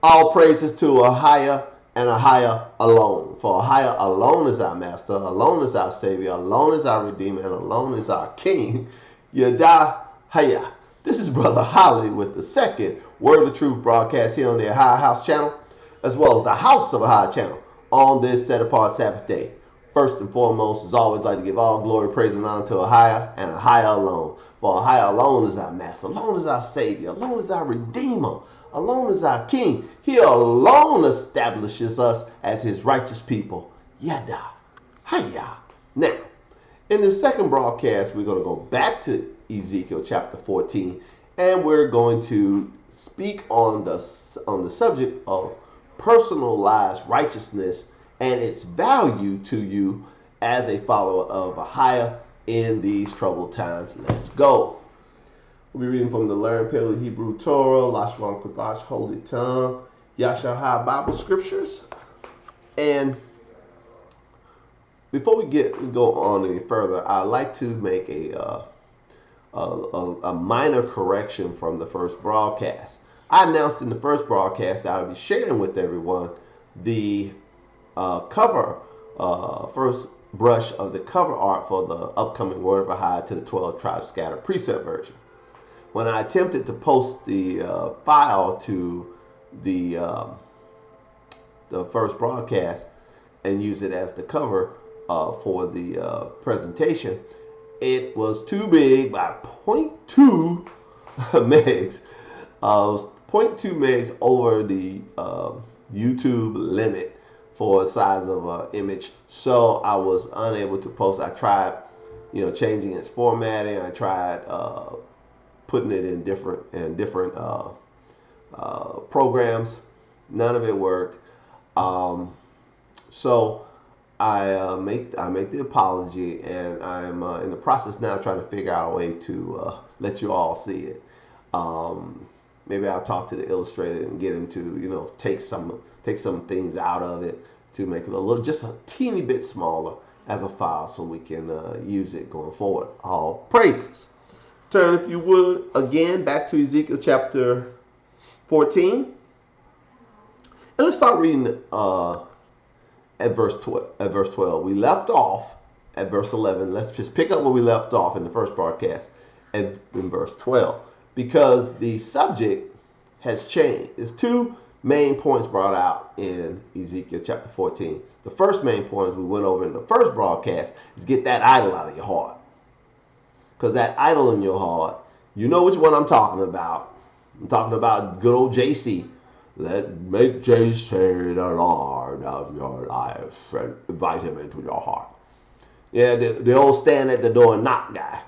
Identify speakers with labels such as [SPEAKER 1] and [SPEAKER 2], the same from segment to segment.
[SPEAKER 1] All praises to Ahaya and Ahaya alone. For Ahaya alone is our master, alone is our savior, alone is our redeemer, and alone is our king. Yadahaya. This is Brother Holly with the second Word of Truth broadcast here on the AHAYAH'S channel, as well as the House of Ahaya channel on this set apart Sabbath day. First and foremost, as always, like to give all glory, praise, and honor to Ahaya and Ahaya alone. For Ahaya alone is our master, alone is our savior, alone is our redeemer, alone is our king. He alone establishes us as his righteous people. Yada. Haya. Now, in the second broadcast, we're going to go back to Ezekiel chapter 14, and we're going to speak on the subject of personalized righteousness and its value to you as a follower of Ahaya in these troubled times. Let's go. We'll be reading from the Learned Paleo Hebrew Torah, Lashon Kodash, Holy Tongue, Yashahai Bible Scriptures. And before we go on any further, I'd like to make a minor correction from the first broadcast. I announced in the first broadcast that I'll be sharing with everyone the first brush of the cover art for the upcoming Word of Ahaya to the 12 Tribes Scattered Precept version. When I attempted to post the file to the first broadcast and use it as the cover for the presentation, it was too big by 0.2 megs. It was 0.2 megs over the YouTube limit for size of an image, so I was unable to post. I tried, changing its formatting. I tried putting it in different programs. None of it worked. So I make the apology, and I'm in the process now trying to figure out a way to let you all see it. Maybe I'll talk to the illustrator and get him to take some things out of it to make it just a teeny bit smaller as a file, so we can use it going forward. All praises. Turn, if you would, again back to Ezekiel chapter 14, and let's start reading at verse 12. We left off at verse 11. Let's just pick up where we left off in the first broadcast in verse 12, because the subject has changed. There's two main points brought out in Ezekiel chapter 14. The first main point, as we went over in the first broadcast, is get that idol out of your heart. Because that idol in your heart, you know which one I'm talking about. I'm talking about good old JC. Make JC the Lord of your life and invite him into your heart. Yeah, the old stand at the door and knock guy.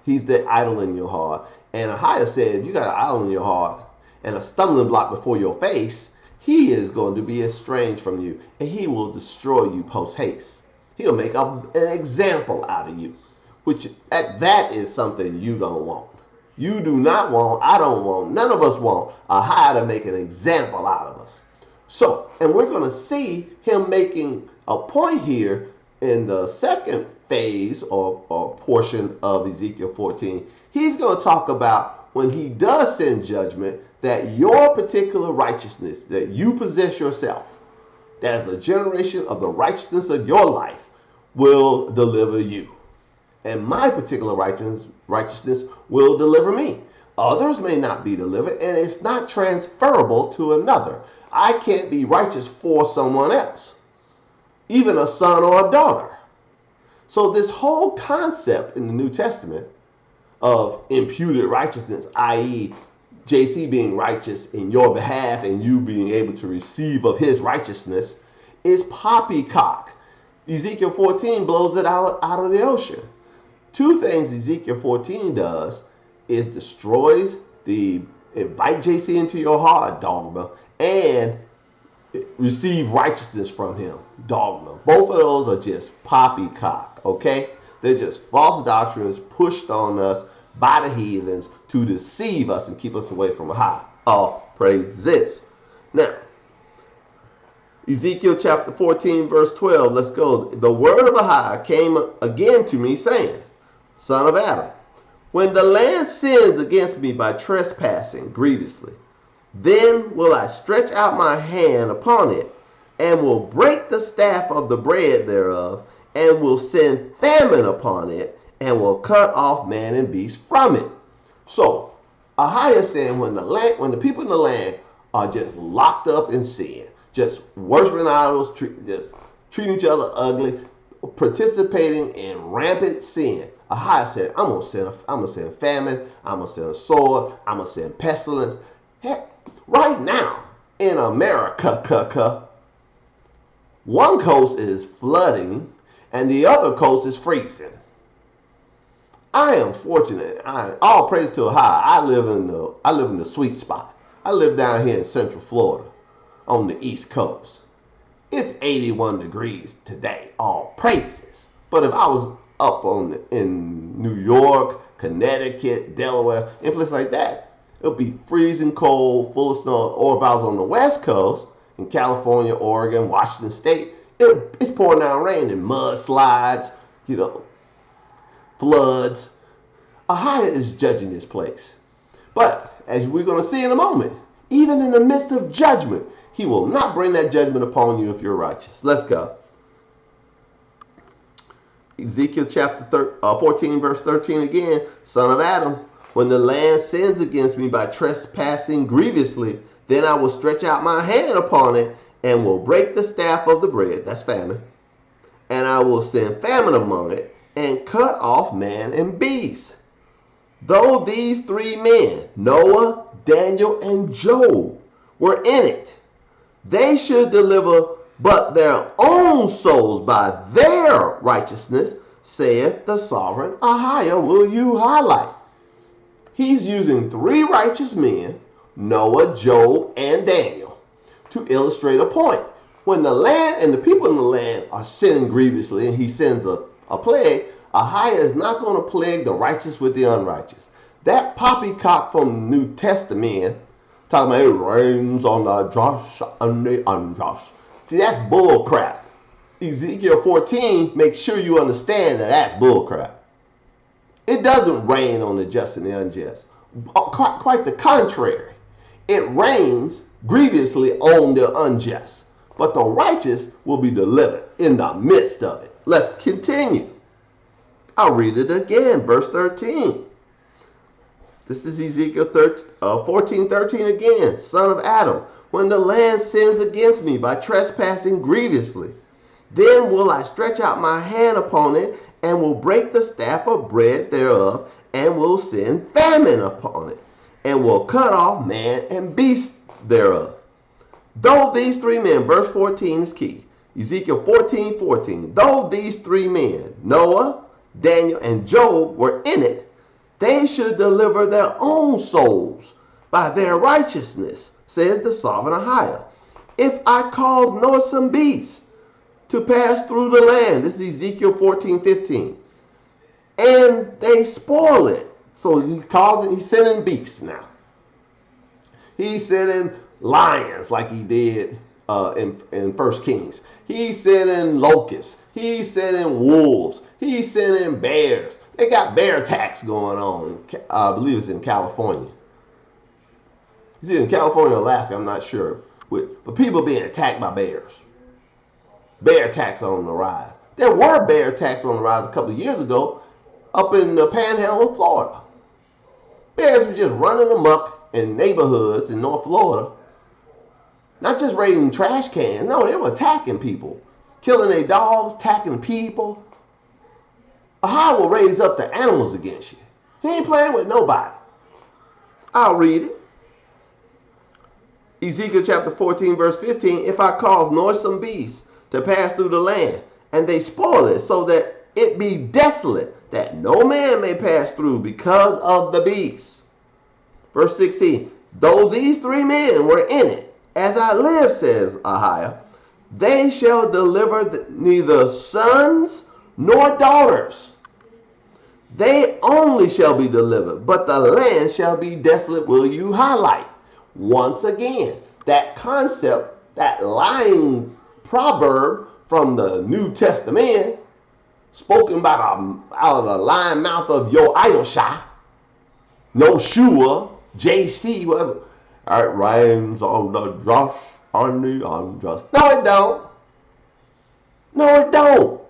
[SPEAKER 1] He's the idol in your heart. And Ahaya said, if you got an idol in your heart and a stumbling block before your face, he is going to be estranged from you, and he will destroy you post haste. He'll make an example out of you, which that is something you don't want. You do not want, I don't want, none of us want Ahaya to make an example out of us. So, and we're going to see him making a point here in the second phase or portion of Ezekiel 14. He's going to talk about when he does send judgment, that your particular righteousness that you possess yourself, that is a generation of the righteousness of your life, will deliver you. And my particular righteousness will deliver me. Others may not be delivered, and it's not transferable to another. I can't be righteous for someone else, even a son or a daughter. So this whole concept in the New Testament of imputed righteousness, i.e., JC being righteous in your behalf and you being able to receive of his righteousness, is poppycock. Ezekiel 14 blows it out of the ocean. Two things Ezekiel 14 does is destroys the invite JC into your heart dogma and receive righteousness from him dogma. Both of those are just poppycock, okay? They're just false doctrines pushed on us by the heathens to deceive us and keep us away from Ahaya. All praises. Now, Ezekiel chapter 14, verse 12. Let's go. The word of Ahaya came again to me, saying, Son of Adam, when the land sins against me by trespassing grievously, Then will I stretch out my hand upon it, and will break the staff of the bread thereof, and will send famine upon it, and will cut off man and beast from it. So Ahijah is saying when the people in the land are just locked up in sin, just worshiping idols, just treating each other ugly, participating in rampant sin, Ahijah said, I'm gonna send famine, I'm gonna send a sword, I'm gonna send pestilence. Heck, right now in America, one coast is flooding and the other coast is freezing. I am fortunate. All praise to Ahijah. I live in the sweet spot. I live down here in Central Florida on the East Coast. It's 81 degrees today. All praises. But if I was up in New York, Connecticut, Delaware, any place like that, it would be freezing cold, full of snow. Or if I was on the West Coast, in California, Oregon, Washington State, it's pouring down rain and mudslides, floods. Ahijah is judging this place. But as we're going to see in a moment, even in the midst of judgment, he will not bring that judgment upon you if you're righteous. Let's go. Ezekiel chapter 14, verse 13 again. Son of Adam, when the land sins against me by trespassing grievously, then I will stretch out my hand upon it and will break the staff of the bread, that's famine, and I will send famine among it and cut off man and beast. Though these three men, Noah, Daniel, and Job, were in it, they should deliver but their own souls by their righteousness, saith the sovereign Ahijah. Will you highlight? He's using three righteous men, Noah, Job, and Daniel, to illustrate a point. When the land and the people in the land are sinning grievously and he sends a plague, Ahijah is not going to plague the righteous with the unrighteous. That poppycock from the New Testament, talking about it rains on the just and the unjust. See, that's bull crap. Ezekiel 14 makes sure you understand that that's bull crap. It doesn't rain on the just and the unjust. Quite the contrary. It rains grievously on the unjust, but the righteous will be delivered in the midst of it. Let's continue. I'll read it again, verse 13. This is Ezekiel 14:13 again. Son of Adam, when the land sins against me by trespassing grievously, then will I stretch out my hand upon it and will break the staff of bread thereof and will send famine upon it and will cut off man and beast thereof. Though these three men, verse 14 is key. Ezekiel 14:14. Though these three men, Noah, Daniel, and Job, were in it, they should deliver their own souls by their righteousness, says the sovereign Ahijah. If I cause noisome beasts to pass through the land, this is Ezekiel 14:15, and they spoil it. So he's sending beasts now. He's sending lions like he did in 1 Kings. He's sending locusts. He's sending wolves. He's sending bears. They got bear attacks going on. I believe it's in California. It's in California or Alaska, I'm not sure. But people being attacked by bears. Bear attacks on the rise. There were bear attacks on the rise a couple of years ago up in the Panhandle of Florida. Bears were just running amok in neighborhoods in North Florida. Not just raiding trash cans. No, they were attacking people. Killing their dogs, attacking people. Ahijah will raise up the animals against you. He ain't playing with nobody. I'll read it. Ezekiel chapter 14, verse 15. If I cause noisome beasts to pass through the land, and they spoil it, so that it be desolate, that no man may pass through because of the beasts. Verse 16. Though these three men were in it, as I live, says Ahijah, they shall deliver neither sons nor daughters. They only shall be delivered, but the land shall be desolate. Will you highlight? Once again, that concept, that lying proverb from the New Testament, spoken by out of the lying mouth of your idol shah, no Shua, JC, whatever. It rains on the just and the unjust. No, it don't. No, it don't.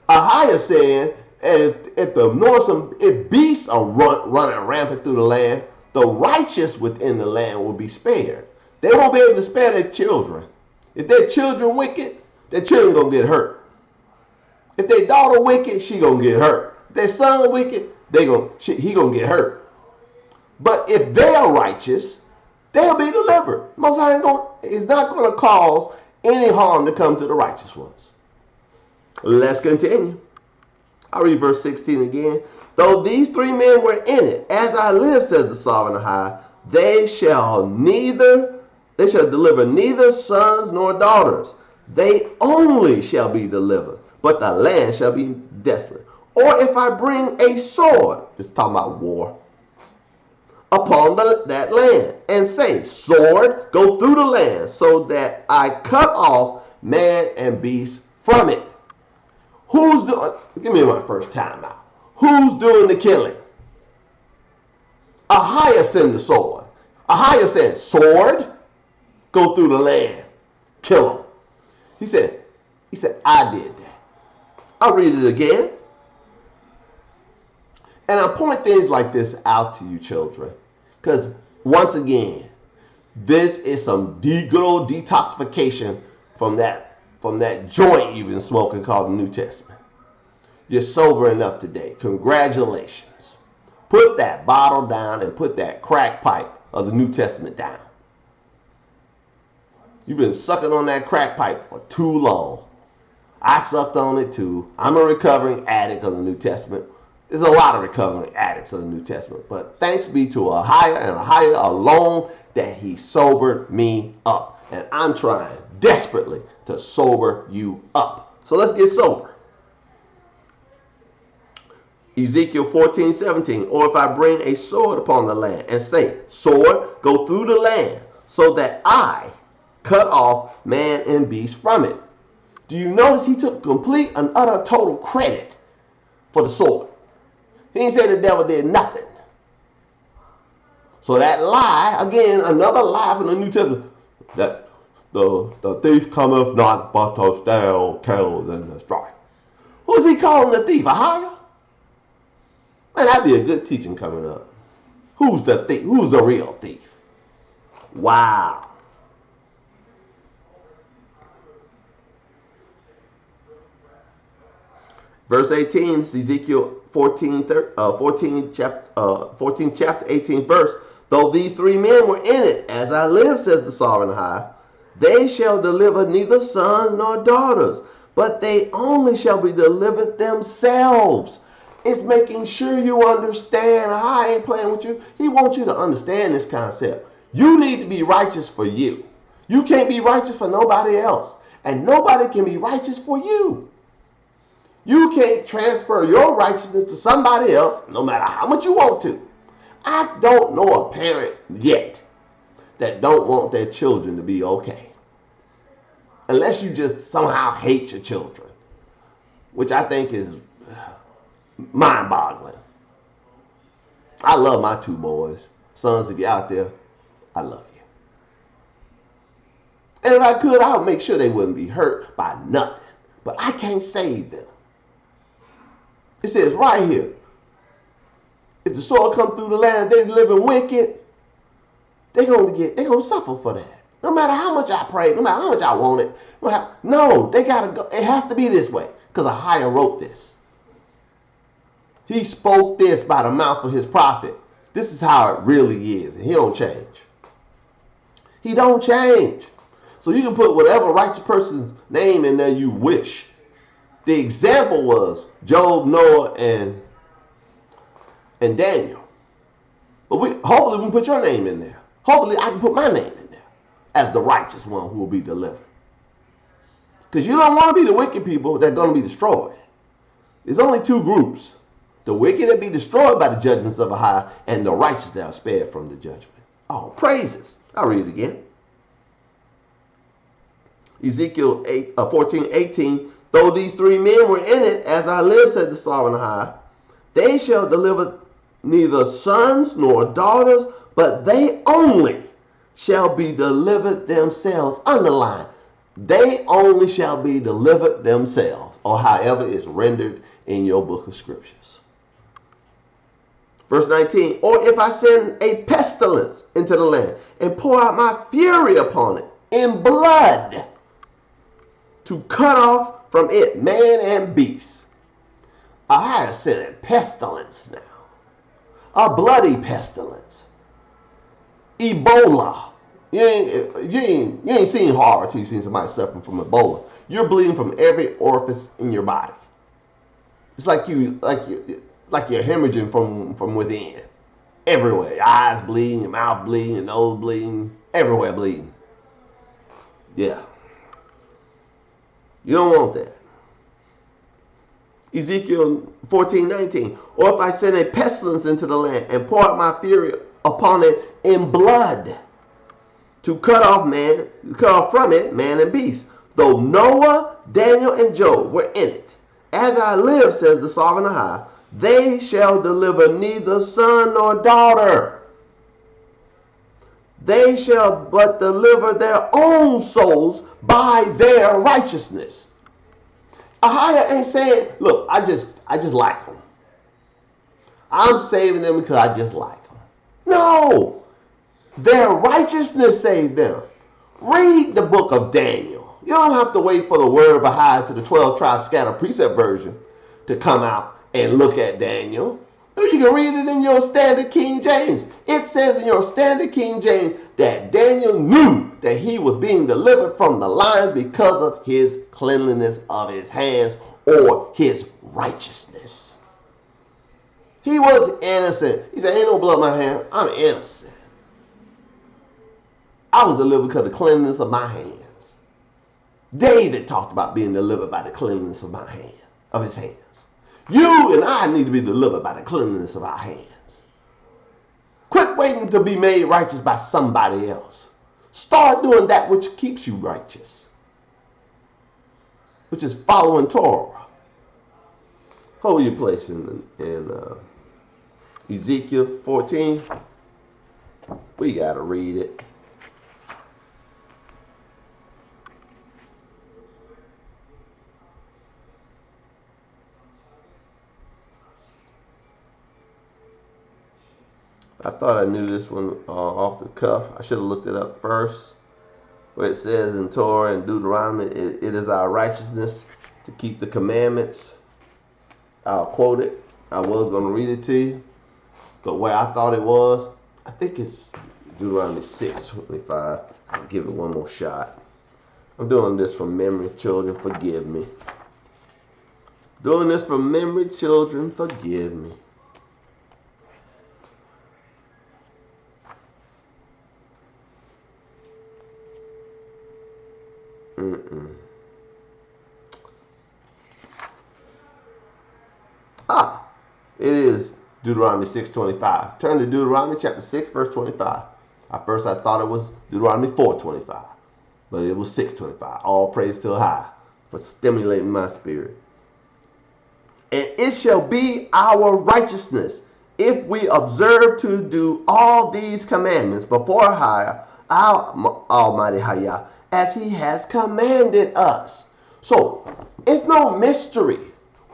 [SPEAKER 1] Ahaya said, if the northern if beasts are running rampant through the land, the righteous within the land will be spared. They won't be able to spare their children. If their children wicked, their children gonna get hurt. If their daughter wicked, she gonna get hurt. If their son wicked, he gonna get hurt. But if they are righteous, they'll be delivered. Most High is not going to cause any harm to come to the righteous ones. Let's continue. I'll read verse 16 again. Though these three men were in it, as I live, says the sovereign high, they shall deliver neither sons nor daughters. They only shall be delivered, but the land shall be desolate. Or if I bring a sword, just talking about war, upon that land, and say, sword, go through the land, so that I cut off man and beast from it. Give me my first time out. Who's doing the killing? Ahaya sent the sword. Ahaya said, sword, go through the land, kill them. He said, I did that. I'll read it again. And I point things like this out to you, children, because once again, this is some good old detoxification from that joint you've been smoking called the New Testament. You're sober enough today. Congratulations. Put that bottle down and put that crack pipe of the New Testament down. You've been sucking on that crack pipe for too long. I sucked on it too. I'm a recovering addict of the New Testament. There's a lot of recovering addicts of the New Testament. But thanks be to Ahaya and Ahaya alone that he sobered me up. And I'm trying desperately to sober you up. So let's get sober. Ezekiel 14:17. Or if I bring a sword upon the land and say, sword, go through the land, so that I cut off man and beast from it. Do you notice he took complete and utter total credit for the sword? He didn't say the devil did nothing. So that lie, again, another lie from the New Testament, that the thief cometh not but to steal, kill, and destroy. Who's he calling the thief? Ahaya? Man, that'd be a good teaching coming up. Who's the thief? Who's the real thief? Wow. Verse 18, Ezekiel 14 chapter 18 verse. Though these three men were in it, as I live, says the sovereign high, they shall deliver neither sons nor daughters, but they only shall be delivered themselves. It's making sure you understand. I ain't playing with you. He wants you to understand this concept. You need to be righteous for you. You can't be righteous for nobody else. And nobody can be righteous for you. You can't transfer your righteousness to somebody else, no matter how much you want to. I don't know a parent yet that don't want their children to be okay. Unless you just somehow hate your children, which I think is mind-boggling. I love my two boys. Sons, if you're out there, I love you. And if I could, I would make sure they wouldn't be hurt by nothing. But I can't save them. It says right here, if the sword come through the land, they living wicked, they're gonna suffer for that. No matter how much I pray, no matter how much I want it. No, they gotta go. It has to be this way, because Ahaya wrote this. He spoke this by the mouth of his prophet. This is how it really is, and he don't change. He don't change. So you can put whatever righteous person's name in there you wish. The example was Job, Noah, and Daniel. But hopefully we can put your name in there. Hopefully I can put my name in there as the righteous one who will be delivered. Because you don't want to be the wicked people that are going to be destroyed. There's only two groups. The wicked that be destroyed by the judgments of Ahaya, and the righteous that are spared from the judgment. Oh, praises. I'll read it again. Ezekiel 14:18. Though these three men were in it, as I live, said the sovereign high, they shall deliver neither sons nor daughters, but they only shall be delivered themselves. Underline, they only shall be delivered themselves, or however it's rendered in your book of scriptures. Verse 19, or if I send a pestilence into the land and pour out my fury upon it in blood, to cut off from it man and beast. I have sent a pestilence now. A bloody pestilence. Ebola. You ain't seen horror till you seen somebody suffering from Ebola. You're bleeding from every orifice in your body. It's like you're hemorrhaging from within. Everywhere. Your eyes bleeding, your mouth bleeding, your nose bleeding, everywhere bleeding. Yeah. You don't want that. Ezekiel 14:19. Or if I send a pestilence into the land and pour out my fury upon it in blood, to cut off from it man and beast. Though Noah, Daniel, and Job were in it, as I live, says the sovereign Ahai, they shall deliver neither son nor daughter. They shall but deliver their own souls by their righteousness. Ahaya ain't saying, look, I just like them. I'm saving them because I just like them. No. Their righteousness saved them. Read the book of Daniel. You don't have to wait for the word of Ahaya to the 12 tribe scatter precept version to come out and look at Daniel. You can read it in your standard King James. It says in your standard King James that Daniel knew that he was being delivered from the lions because of his cleanliness of his hands or his righteousness. He was innocent. He said, ain't no blood on my hand. I'm innocent. I was delivered because of the cleanliness of my hands. David talked about being delivered by the cleanliness of his hands. You and I need to be delivered by the cleanliness of our hands. Quit waiting to be made righteous by somebody else. Start doing that which keeps you righteous, which is following Torah. Hold your place in Ezekiel 14. We got to read it. I thought I knew this one off the cuff. I should have looked it up first. Where it says in Torah and Deuteronomy, it is our righteousness to keep the commandments. I'll quote it. I was going to read it to you. But where I thought it was, I think it's Deuteronomy 6:25. I'll give it one more shot. I'm doing this from memory. Children, forgive me. Doing this from memory. Children, forgive me. It is Deuteronomy 6:25. Turn to Deuteronomy chapter 6, verse 25. At first I thought it was Deuteronomy 4:25, but it was 6:25. All praise to Ahai for stimulating my spirit. And it shall be our righteousness if we observe to do all these commandments before Ahai, our Almighty Hayah, as he has commanded us. So it's no mystery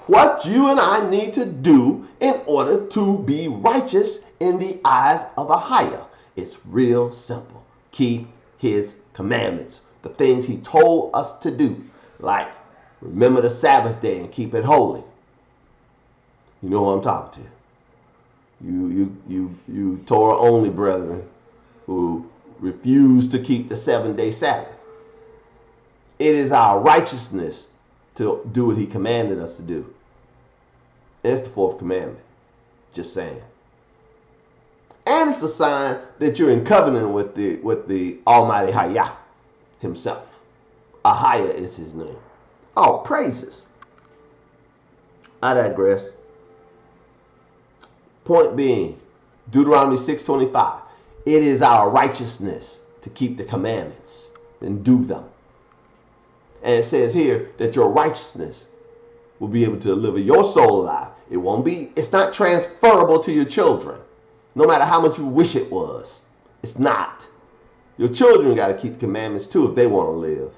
[SPEAKER 1] what you and I need to do in order to be righteous in the eyes of Ahaya. It's real simple. Keep his commandments, the things he told us to do, like remember the Sabbath day and keep it holy. You know who I'm talking to. You Torah only brethren who refuse to keep the 7-day Sabbath. It is our righteousness to do what he commanded us to do. And it's the 4th commandment. Just saying. And it's a sign that you're in covenant with the Almighty Hayah himself. Ahaya is his name. Oh, praises. I digress. Point being, Deuteronomy 6:25. It is our righteousness to keep the commandments and do them. And it says here that your righteousness will be able to deliver your soul alive It won't be, it's not transferable to your children. No matter how much you wish it was. It's not. Your children got to keep the commandments too if they want to live.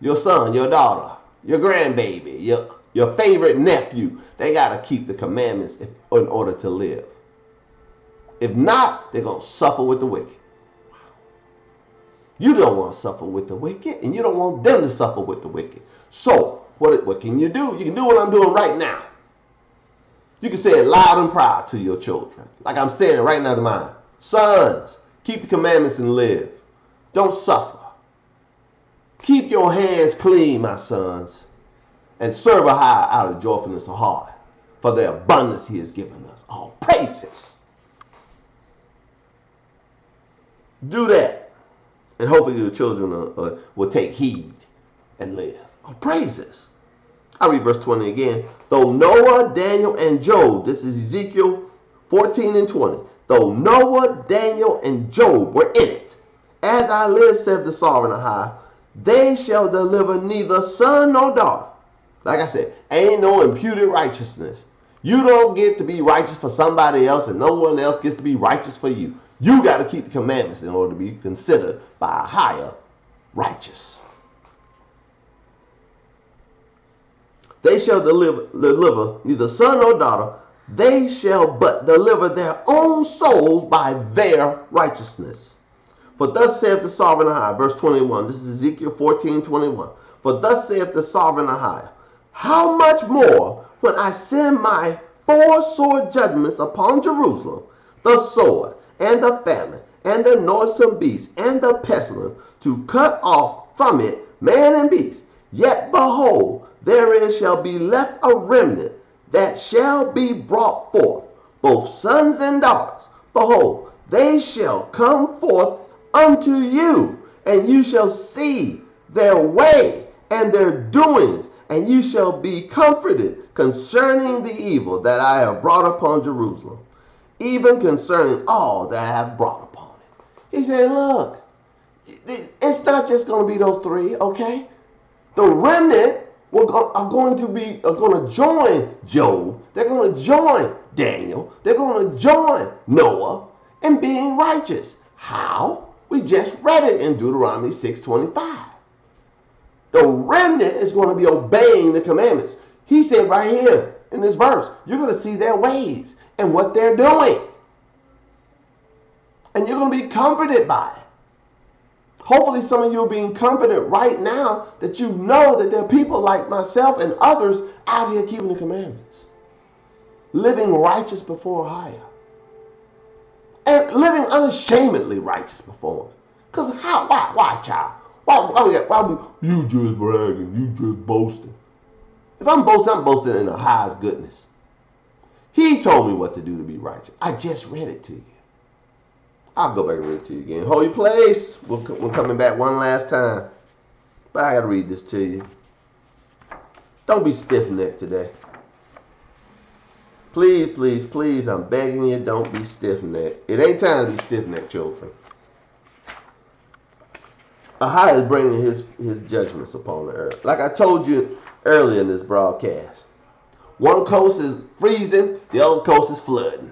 [SPEAKER 1] Your son, your daughter, your grandbaby, your favorite nephew, they got to keep the commandments in order to live. If not, they're going to suffer with the wicked. You don't want to suffer with the wicked, and you don't want them to suffer with the wicked. So, what can you do? You can do what I'm doing right now. You can say it loud and proud to your children. Like I'm saying it right now to mine. Sons, keep the commandments and live. Don't suffer. Keep your hands clean, my sons, and serve AHAYAH out of joyfulness of heart, for the abundance he has given us. All praises. Do that, and hopefully your children will take heed and live. All praises. I read verse 20 again. Though Noah, Daniel, and Job, this is Ezekiel 14 and 20. Though Noah, Daniel, and Job were in it, as I live, saith the sovereign AHAYAH, they shall deliver neither son nor daughter. Like I said, ain't no imputed righteousness. You don't get to be righteous for somebody else, and no one else gets to be righteous for you. You got to keep the commandments in order to be considered by AHAYAH righteous. They shall deliver neither son nor daughter. They shall but deliver their own souls by their righteousness. For thus saith the sovereign AHAYAH, verse 21. This is Ezekiel 14:21. For thus saith the sovereign AHAYAH, how much more when I send my 4 sore judgments upon Jerusalem, the sword, and the famine, and the noisome beast, and the pestilence, to cut off from it man and beast. Yet behold, therein shall be left a remnant that shall be brought forth, both sons and daughters. Behold, they shall come forth unto you, and you shall see their way and their doings, and you shall be comforted concerning the evil that I have brought upon Jerusalem, even concerning all that I have brought upon it. He said, look, it's not just going to be those 3, okay? The remnant are going to join Job. They're going to join Daniel. They're going to join Noah in being righteous. How? We just read it in Deuteronomy 6:25. The remnant is going to be obeying the commandments. He said right here in this verse, you're going to see their ways and what they're doing. And you're going to be comforted by it. Hopefully some of you are being comforted right now that you know that there are people like myself and others out here keeping the commandments. Living righteous before AHAYAH. And living unashamedly righteous before him. Because why, child? Why you just bragging, you just boasting. If I'm boasting in AHAYAH's goodness. He told me what to do to be righteous. I just read it to you. I'll go back and read it to you again. Holy place. We're coming back one last time. But I got to read this to you. Don't be stiff-necked today. Please, please, please, I'm begging you, don't be stiff-necked. It ain't time to be stiff-necked, children. AHAYAH is bringing his judgments upon the earth. Like I told you earlier in this broadcast. One coast is freezing, the other coast is flooding.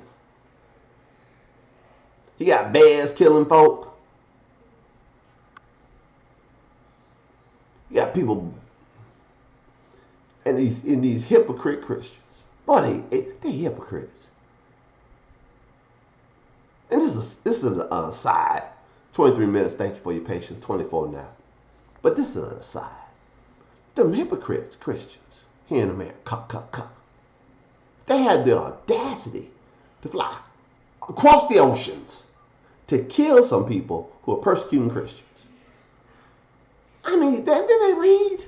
[SPEAKER 1] He got bears killing folk. You got people and these hypocrite Christians. Boy, they hypocrites. And this is an aside. 23 minutes, thank you for your patience. 24 now. But this is an aside. Them hypocrites, Christians, here in America, they had the audacity to fly across the oceans to kill some people who are persecuting Christians. I mean, did they read?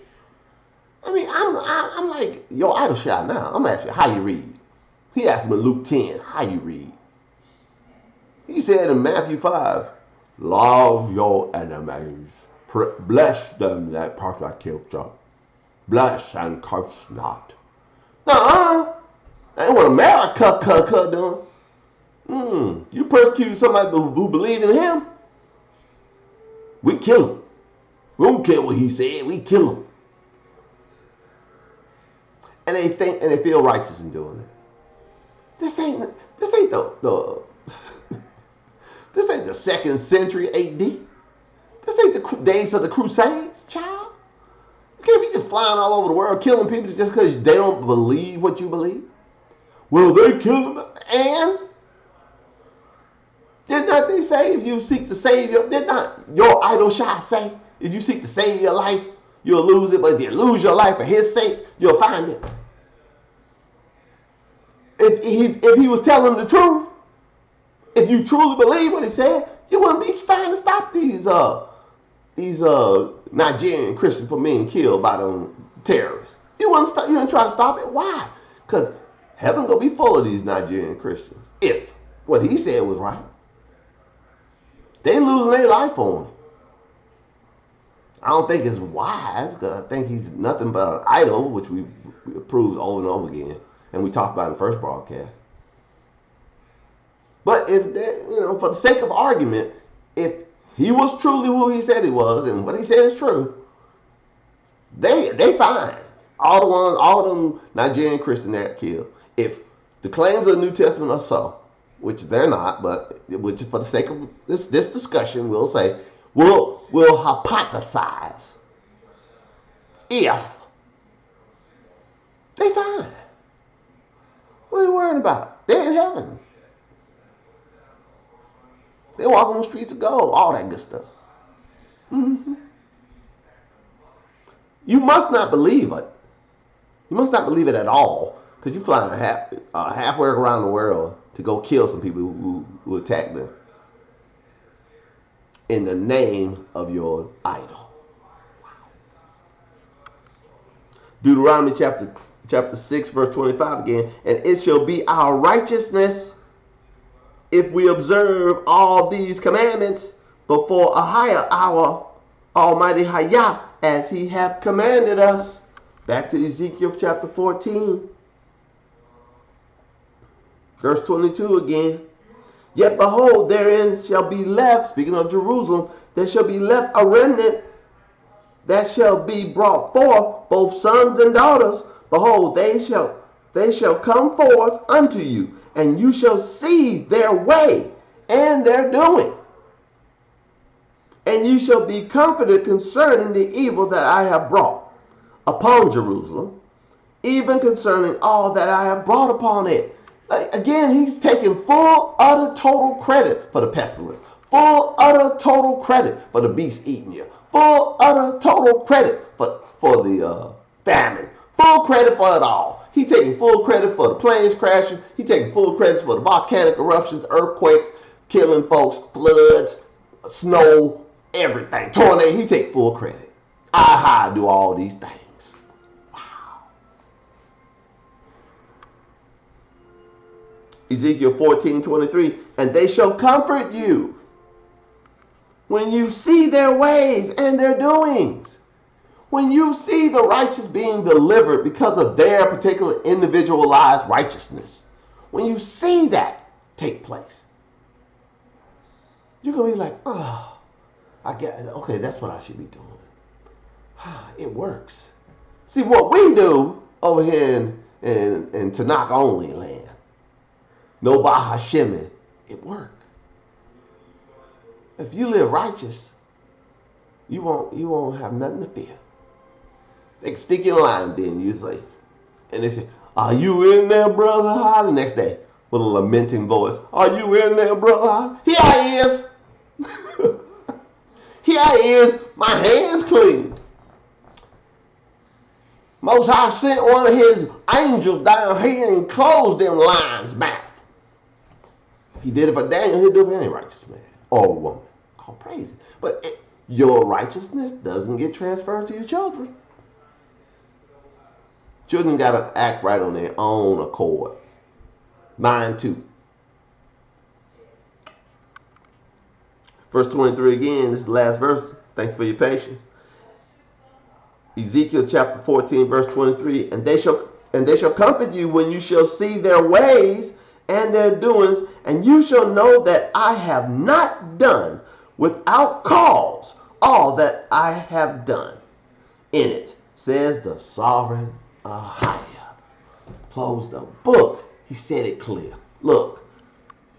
[SPEAKER 1] I mean, I'm like, yo, idle shot now. I'm asking how you read. He asked him in Luke 10, how you read? He said in Matthew 5, love your enemies. Bless them that persecute you. Bless and curse not. Nuh-uh. That ain't what America doing. You persecute somebody who believed in him, we kill him. We don't care what he said, we kill him. and they feel righteous in doing it. This ain't the this ain't the 2nd century AD. This ain't the days of the Crusades, child. You can't be just flying all over the world killing people just because they don't believe what you believe. Well, they killed them, and did not they say if you seek to save did not your idol Shah say if you seek to save your life, you'll lose it, but if you lose your life for his sake, you'll find it. If he was telling the truth, if you truly believe what he said, you wouldn't be trying to stop these Nigerian Christians from being killed by them terrorists. You wouldn't try to stop it. Why? Because heaven gonna be full of these Nigerian Christians. If what he said was right, they losing their life on him. I don't think it's wise, because I think he's nothing but an idol, which we proved over and over again, and we talked about in the first broadcast. But if for the sake of argument, if he was truly who he said he was, and what he said is true, they fine. All them Nigerian Christians that killed. If the claims of the New Testament are so, which they're not, but which for the sake of this discussion, we'll say, we'll hypothesize if they fine. What are you worrying about? They're in heaven. They walk on the streets of gold, all that good stuff. Mm-hmm. You must not believe it. You must not believe it at all, because you're flying halfway around the world to go kill some people who attack them in the name of your idol. Deuteronomy chapter 6, verse 25 again. And it shall be our righteousness if we observe all these commandments before Ahayah, our Almighty Hayah, as he hath commanded us. Back to Ezekiel chapter 14. Verse 22 again. Yet behold, therein shall be left, speaking of Jerusalem, there shall be left a remnant that shall be brought forth, both sons and daughters. Behold, they shall come forth unto you, and you shall see their way and their doing. And you shall be comforted concerning the evil that I have brought upon Jerusalem, even concerning all that I have brought upon it. Again, he's taking full, utter, total credit for the pestilence. Full, utter, total credit for the beast eating you. Full, utter, total credit for the famine. Full credit for it all. He's taking full credit for the planes crashing. He's taking full credit for the volcanic eruptions, earthquakes, killing folks, floods, snow, everything. Tornado. He takes full credit. I do all these things. Ezekiel 14:23, and they shall comfort you when you see their ways and their doings. When you see the righteous being delivered because of their particular individualized righteousness, when you see that take place, you're going to be like, oh, I get it. Okay, that's what I should be doing. It works. See, what we do over here in Tanakh only land, no Bahashimi, it worked. If you live righteous, you won't have nothing to fear. They can stick you in line then, you say. And they say, are you in there, brother? How? The next day, with a lamenting voice, are you in there, brother? Here I is. Here I is. My hands clean. Most High sent one of his angels down here and closed them lions' mouth. If he did it for Daniel, he'll do it for any righteous man or woman. All praise it. But your righteousness doesn't get transferred to your children. Children got to act right on their own accord. Mine too. Verse 23 again, this is the last verse. Thank you for your patience. Ezekiel chapter 14, verse 23. And they shall comfort you when you shall see their ways and their doings, and you shall know that I have not done without cause all that I have done in it, says the sovereign Ahayah. closed the book. He said it clear. Look,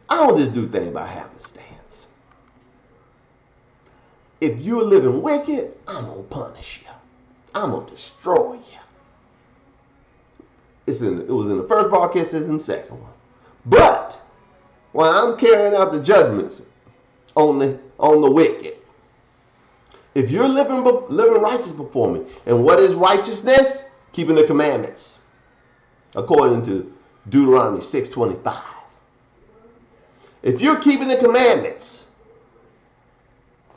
[SPEAKER 1] I don't just do things by happenstance. If you're living wicked, I'm going to punish you. I'm going to destroy you. It was in the first broadcast, it's in the second one. But when I'm carrying out the judgments on the wicked, if you're living righteous before me, and what is righteousness? Keeping the commandments, according to Deuteronomy 6:25. If you're keeping the commandments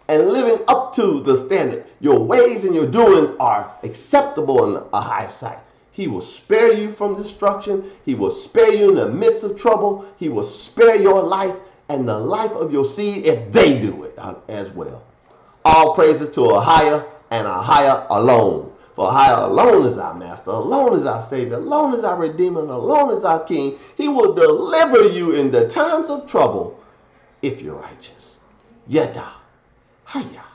[SPEAKER 1] and living up to the standard, your ways and your doings are acceptable in AHAYAH'S sight. He will spare you from destruction. He will spare you in the midst of trouble. He will spare your life and the life of your seed if they do it as well. All praises to AHAYAH and AHAYAH alone. For AHAYAH alone is our master, alone is our savior, alone is our redeemer, and alone is our king. He will deliver you in the times of trouble if you're righteous. Yada. Hayah.